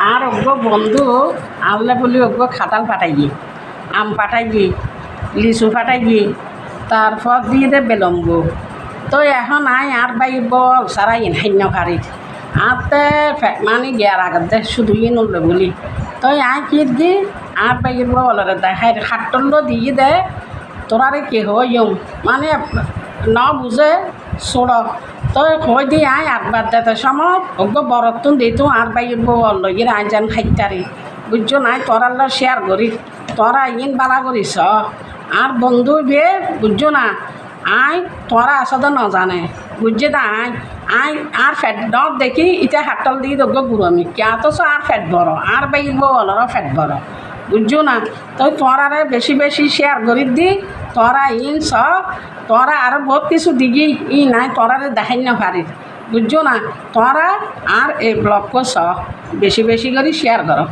আর ওগো বন্ধু আনলে বলি ওগো খাটাল পাঠাইয়ে আম পাঠাইয়ে লিচু পাঠাইয়ে তারপর দিয়ে দে বেলম্ব তো এখন আই আর বাইর বল সারা ইনহান্য ভারি আতে মানে গিয়ার আগত শুধু নড়লে বলি তো আই কি দি আর বাইর বল দেখাই হাট্টল্য দিয়ে দে তোরারে কে হইম মানে ন বুঝে ছোড় তো হই দি আয় আটবার দেতে সময় ওগো বরতুন দিত আর বাইর বল লইয়ের আই যান খাইতারি বুঝছো নাই তোরাল শেয়ার করি তোরা ইন বালা করিস আর বন্ধু বিয়ে বুঝছো না আই তোরা আসলে ন জানে বুঝছে তা আই আর ফ্যাট ডর দেখি ইটা হাটল দিয়ে দোগ্য গুরমি কে তো আর ফ্যাট বড় আর বাইর বলরও ফ্যাট বড় বুঝছো না তো তোরারে বেশি বেশি শেয়ার করি দি তোরা ইন সব তোরা আরো বহুত কিছু দিগি ই নাই তোরারে দেখাই না পারি বুঝছো না তোরা আর এই ব্লগ স বেশি বেশি করে শেয়ার করো।